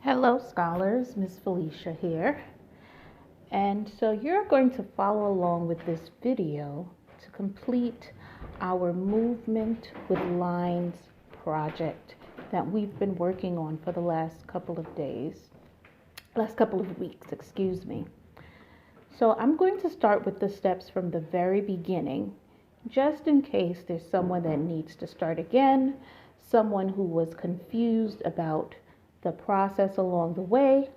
Hello scholars, Miss Felicia here. And so you're going to follow along with this video to complete our movement with lines project that we've been working on for the last couple of weeks, excuse me. So I'm going to start with the steps from the very beginning, just in case there's someone that needs to start again, someone who was confused about the process along the way,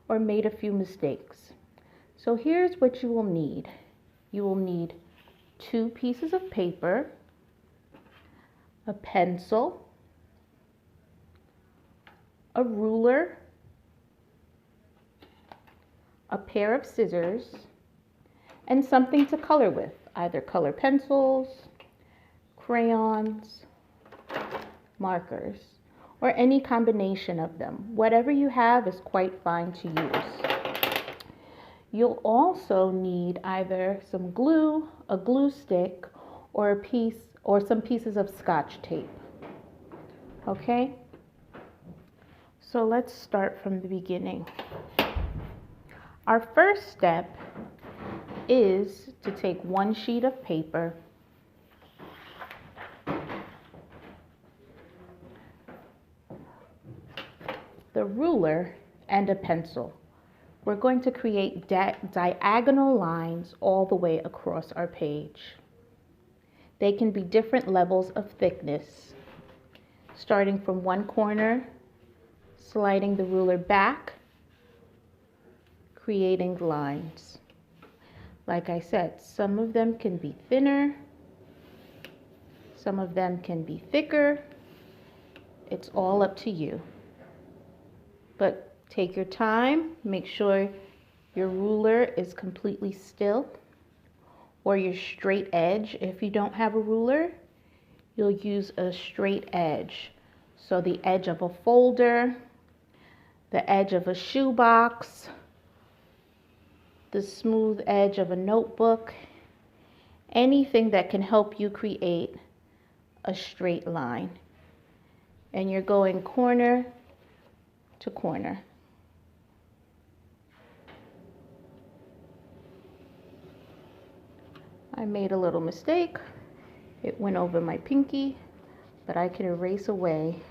or made a few mistakes. So here's what you will need. You will need 2 pieces of paper, a pencil, a ruler, a pair of scissors, and something to color with, either color pencils, crayons, markers, or any combination of them. Whatever you have is quite fine to use. You'll also need either some glue, a glue stick, or some pieces of Scotch tape. Okay? So let's start from the beginning. Our first step is to take 1 sheet of paper, the ruler, and a pencil. We're going to create diagonal lines all the way across our page. They can be different levels of thickness, starting from one corner, sliding the ruler back, creating lines. Like I said, some of them can be thinner, some of them can be thicker. It's all up to you. But take your time, make sure your ruler is completely still, or your straight edge. If you don't have a ruler, you'll use a straight edge. So the edge of a folder, the edge of a shoebox, the smooth edge of a notebook, anything that can help you create a straight line. And you're going corner to corner. I made a little mistake. It went over my pinky, but I can erase away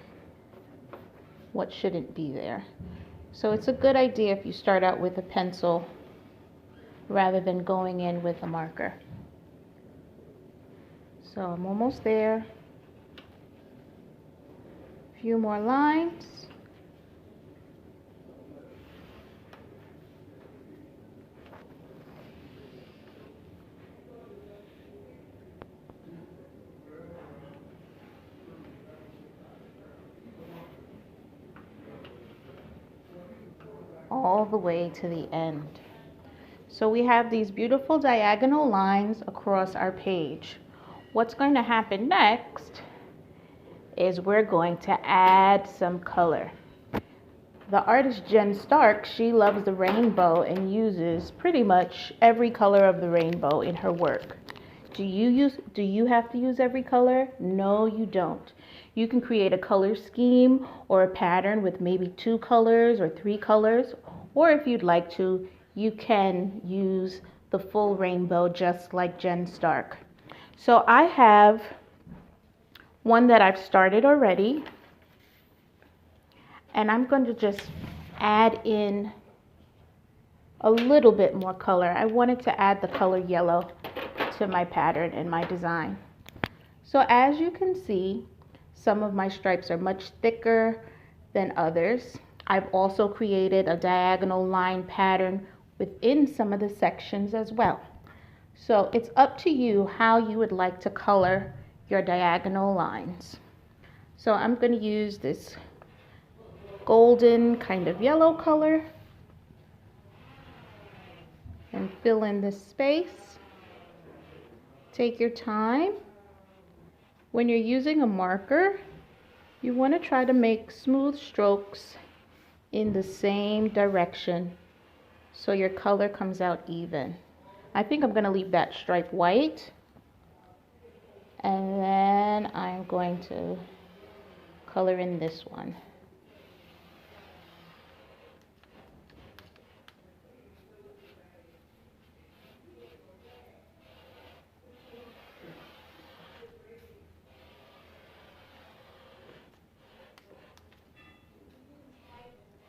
what shouldn't be there. So it's a good idea if you start out with a pencil rather than going in with a marker. So I'm almost there. A few more lines. All the way to the end. So we have these beautiful diagonal lines across our page. What's going to happen next is we're going to add some color. The artist Jen Stark, she loves the rainbow and uses pretty much every color of the rainbow in her work. Do you have to use every color? No, you don't. You can create a color scheme or a pattern with maybe 2 colors or 3 colors, or if you'd like to, you can use the full rainbow just like Jen Stark. So I have one that I've started already, and I'm going to just add in a little bit more color. I wanted to add the color yellow to my pattern and my design. So as you can see, some of my stripes are much thicker than others. I've also created a diagonal line pattern within some of the sections as well. So it's up to you how you would like to color your diagonal lines. So I'm going to use this golden kind of yellow color and fill in this space. Take your time. When you're using a marker, you want to try to make smooth strokes in the same direction so your color comes out even. I think I'm going to leave that stripe white, and then I'm going to color in this one.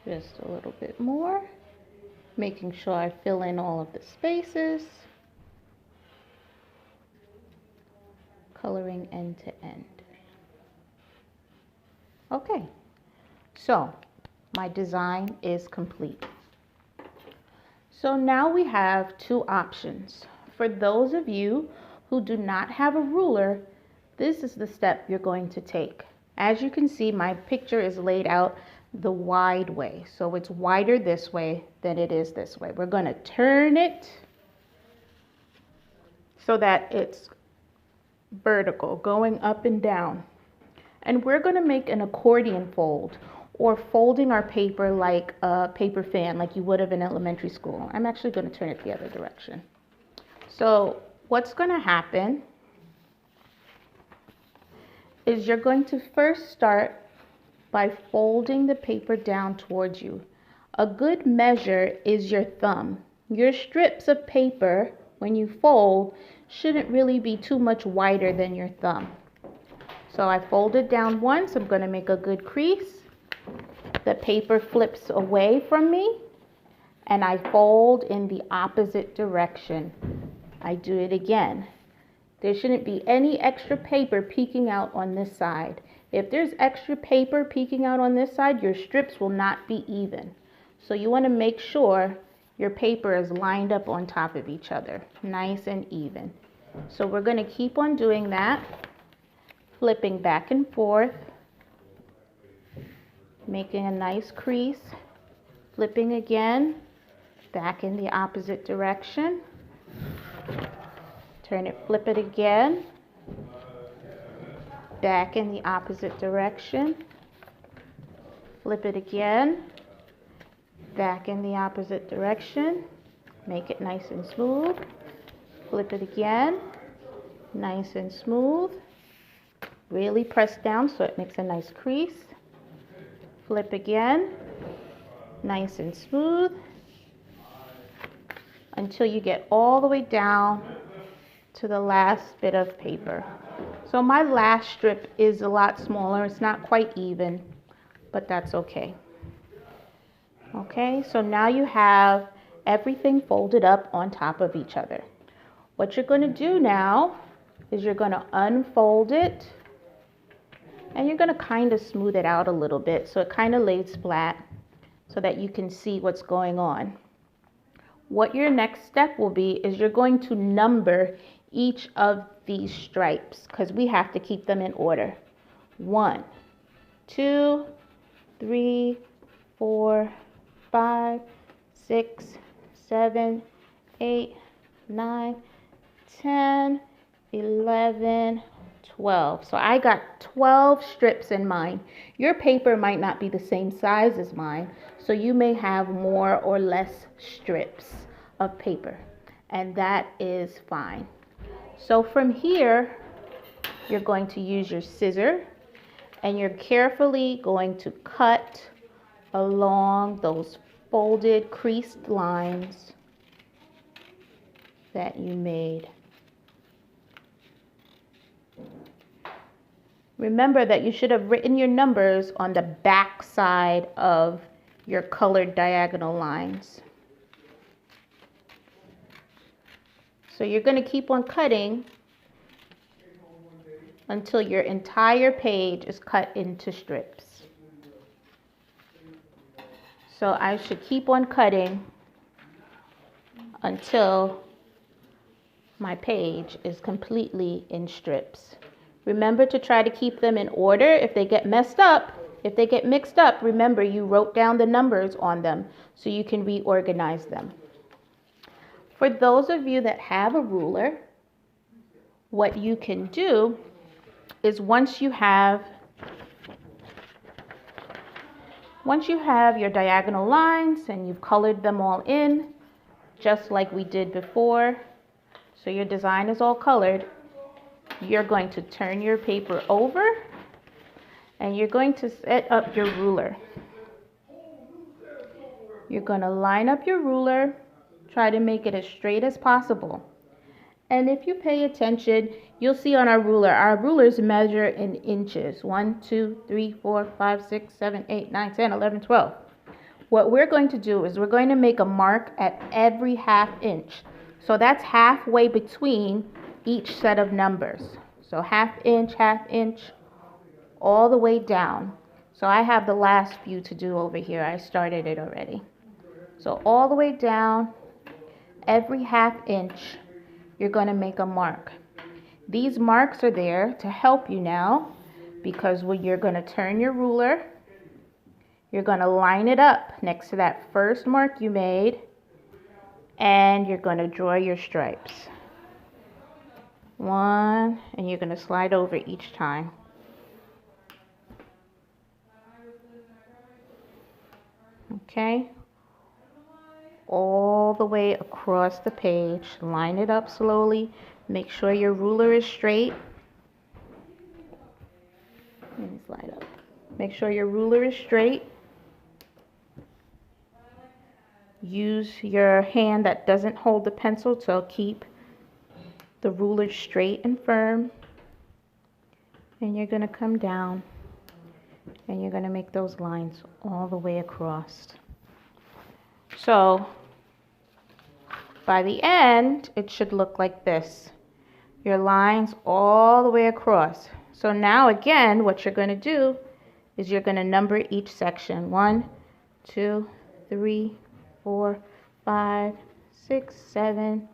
Just a little bit more, making sure I fill in all of the spaces, coloring end to end. Okay, so my design is complete. So now we have two options. For those of you who do not have a ruler, this is the step you're going to take. As you can see, my picture is laid out the wide way. So it's wider this way than it is this way. We're going to turn it so that it's vertical, going up and down. And we're going to make an accordion fold, or folding our paper like a paper fan, like you would have in elementary school. I'm actually going to turn it the other direction. So what's going to happen is you're going to first start by folding the paper down towards you. A good measure is your thumb. Your strips of paper, when you fold, shouldn't really be too much wider than your thumb. So I folded down once. I'm going to make a good crease. The paper flips away from me, and I fold in the opposite direction. I do it again. There shouldn't be any extra paper peeking out on this side. If there's extra paper peeking out on this side, your strips will not be even. So you want to make sure your paper is lined up on top of each other, nice and even. So we're going to keep on doing that, flipping back and forth, making a nice crease, flipping again, back in the opposite direction, turn it, flip it again, back in the opposite direction, flip it again, back in the opposite direction, make it nice and smooth, flip it again, nice and smooth, really press down so it makes a nice crease, flip again, nice and smooth, until you get all the way down to the last bit of paper. So my last strip is a lot smaller. It's not quite even, but that's okay. Okay, so now you have everything folded up on top of each other. What you're going to do now is you're going to unfold it, and you're going to kind of smooth it out a little bit so it kind of lays flat so that you can see what's going on. What your next step will be is you're going to number each of these stripes, because we have to keep them in order. 1, 2, 3, 4, 5, 6, 7, 8, 9, 10, 11, 12. So I got 12 strips in mine. Your paper might not be the same size as mine, so you may have more or less strips of paper, and that is fine. So from here, you're going to use your scissor, and you're carefully going to cut along those folded, creased lines that you made. Remember that you should have written your numbers on the back side of your colored diagonal lines. So you're going to keep on cutting until your entire page is cut into strips. So I should keep on cutting until my page is completely in strips. Remember to try to keep them in order. If they get mixed up, remember you wrote down the numbers on them so you can reorganize them. For those of you that have a ruler, what you can do is once you have your diagonal lines and you've colored them all in, just like we did before, so your design is all colored, you're going to turn your paper over and you're going to set up your ruler. You're going to line up your ruler, try to make it as straight as possible. And if you pay attention, you'll see on our rulers measure in inches. 1, 2, 3, 4, 5, 6, 7, 8, 9, 10, 11, 12. what we're going to do is we're going to make a mark at every 1/2 inch. So that's halfway between each set of numbers. So 1/2 inch, all the way down. So I have the last few to do over here. I started it already. So all the way down, every 1/2 inch, you're going to make a mark. These marks are there to help you now, because when you're going to turn your ruler, you're going to line it up next to that first mark you made, and you're going to draw your stripes. One, and you're going to slide over each time. Okay? All the way across the page. Line it up slowly. Make sure your ruler is straight. Let me slide up. Make sure your ruler is straight. Use your hand that doesn't hold the pencil to keep the ruler straight and firm. And you're going to come down and you're going to make those lines all the way across. So by the end, it should look like this. Your lines all the way across. So now again, what you're going to do is you're going to number each section. 1, 2, 3, 4, 5, 6, 7,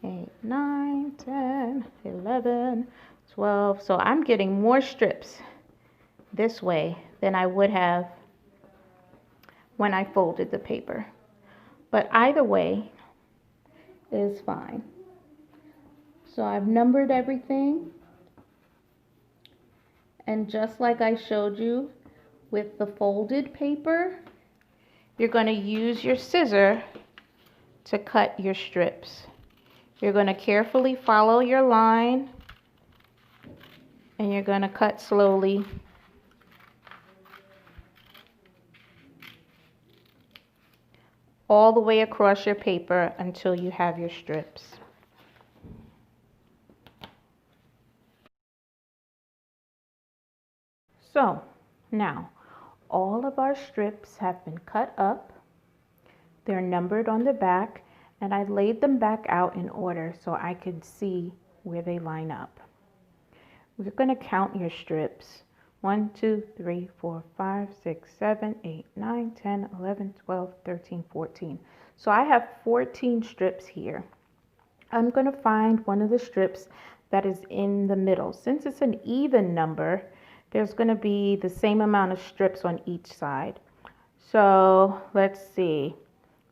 8, 9, 10, 11, 12. So I'm getting more strips this way than I would have when I folded the paper. But either way is fine. So I've numbered everything. And just like I showed you with the folded paper, you're going to use your scissor to cut your strips. You're going to carefully follow your line, and you're going to cut slowly. All the way across your paper until you have your strips. So now all of our strips have been cut up. They're numbered on the back, and I laid them back out in order so I could see where they line up. We're going to count your strips. 1, 2, 3, 4, 5, 6, 7, 8, 9, 10, 11, 12, 13, 14. So I have 14 strips here. I'm going to find one of the strips that is in the middle. Since it's an even number, there's going to be the same amount of strips on each side. So let's see.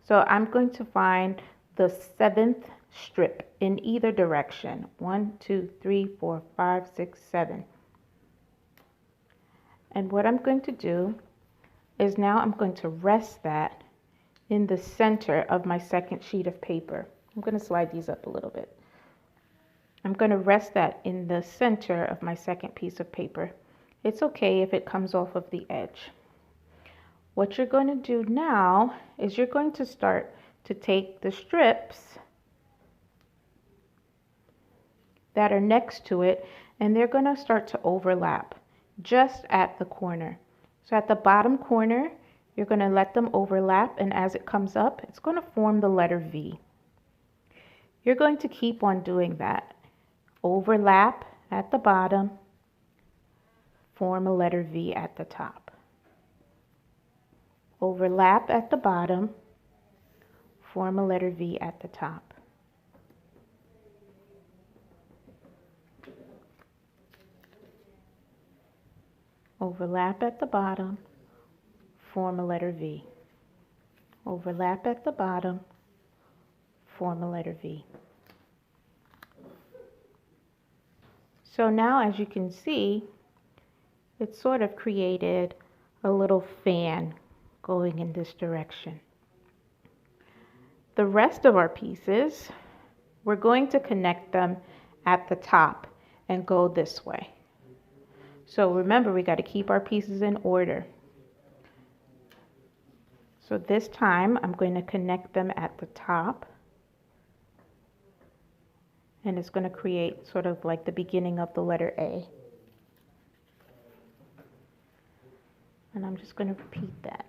So I'm going to find the 7th strip in either direction. 1, 2, 3, 4, 5, 6, 7. And what I'm going to do is now I'm going to rest that in the center of my second sheet of paper. I'm going to slide these up a little bit. I'm going to rest that in the center of my second piece of paper. It's okay if it comes off of the edge. What you're going to do now is you're going to start to take the strips that are next to it, and they're going to start to overlap just at the corner. So at the bottom corner, you're going to let them overlap, and as it comes up, it's going to form the letter V. You're going to keep on doing that. Overlap at the bottom, form a letter V at the top. Overlap at the bottom, form a letter V at the top. Overlap at the bottom, form a letter V. Overlap at the bottom, form a letter V. So now, as you can see, it sort of created a little fan going in this direction. The rest of our pieces, we're going to connect them at the top and go this way. So remember, we got to keep our pieces in order. So this time I'm going to connect them at the top, and it's going to create sort of like the beginning of the letter A. And I'm just going to repeat that.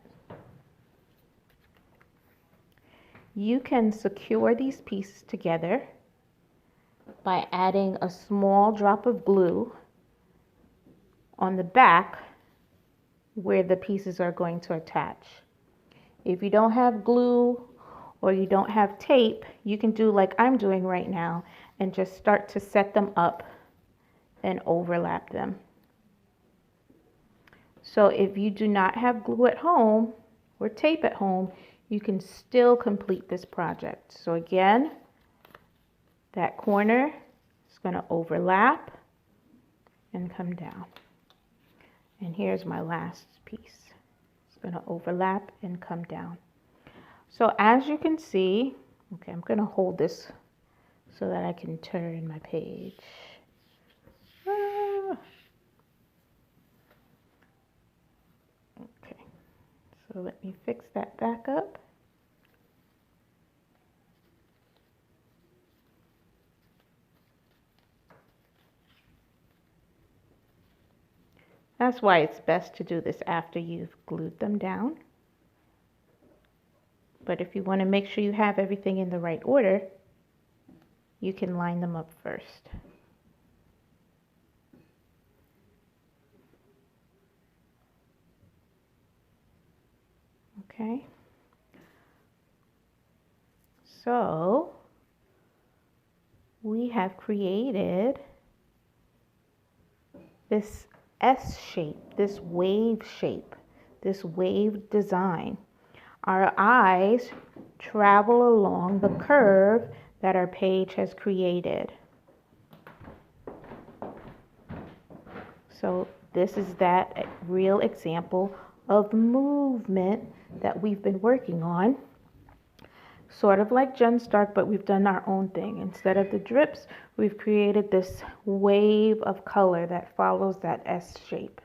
You can secure these pieces together by adding a small drop of glue on the back where the pieces are going to attach. If you don't have glue or you don't have tape, you can do like I'm doing right now and just start to set them up and overlap them. So if you do not have glue at home or tape at home, you can still complete this project. So again, that corner is going to overlap and come down. And here's my last piece. It's going to overlap and come down. So as you can see, okay, I'm going to hold this so that I can turn my page. Okay, so let me fix that back up. That's why it's best to do this after you've glued them down. But if you want to make sure you have everything in the right order, you can line them up first. Okay. So we have created this S shape, this wave shape, this wave design. Our eyes travel along the curve that our page has created. So this is that real example of movement that we've been working on. Sort of like Jen Stark, but we've done our own thing. Instead of the drips, we've created this wave of color that follows that S shape.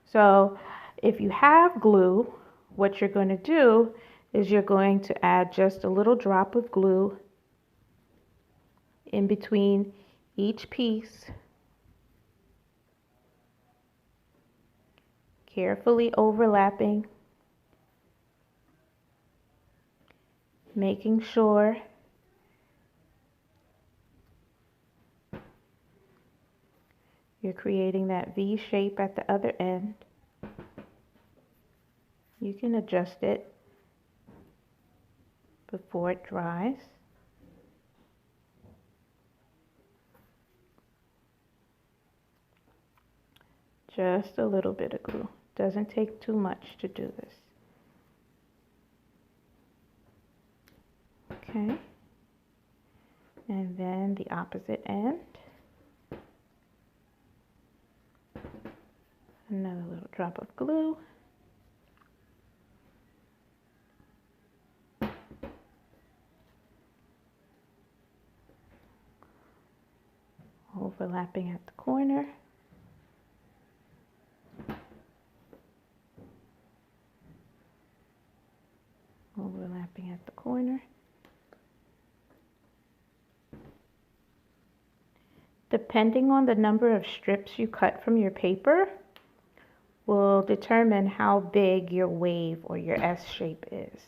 So if you have glue, what you're going to do is you're going to add just a little drop of glue in between each piece, carefully overlapping, making sure you're creating that V shape at the other end. You can adjust it before it dries. Just a little bit of glue. Doesn't take too much to do this. Okay. And then the opposite end. Another little drop of glue. Overlapping at the corner. Overlapping at the corner. Depending on the number of strips you cut from your paper will determine how big your wave or your S shape is.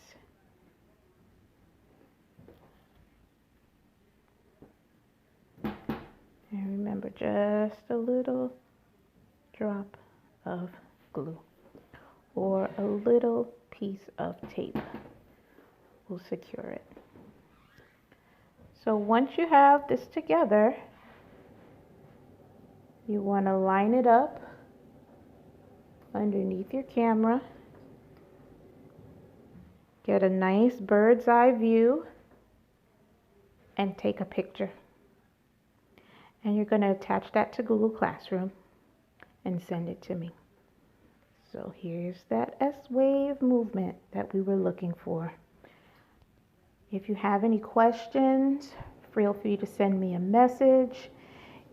And remember, just a little drop of glue or a little piece of tape will secure it. So once you have this together, you want to line it up underneath your camera. Get a nice bird's eye view and take a picture. And you're going to attach that to Google Classroom and send it to me. So here's that S-wave movement that we were looking for. If you have any questions, feel free to send me a message.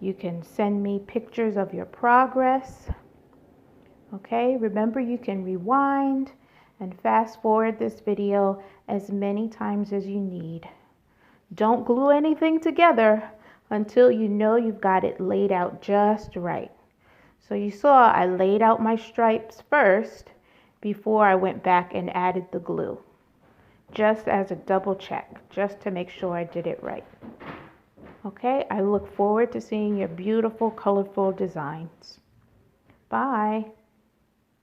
You can send me pictures of your progress. Okay, remember you can rewind and fast forward this video as many times as you need. Don't glue anything together until you know you've got it laid out just right. So you saw I laid out my stripes first before I went back and added the glue. just as a double check, just to make sure I did it right. Okay, I look forward to seeing your beautiful, colorful designs. Bye.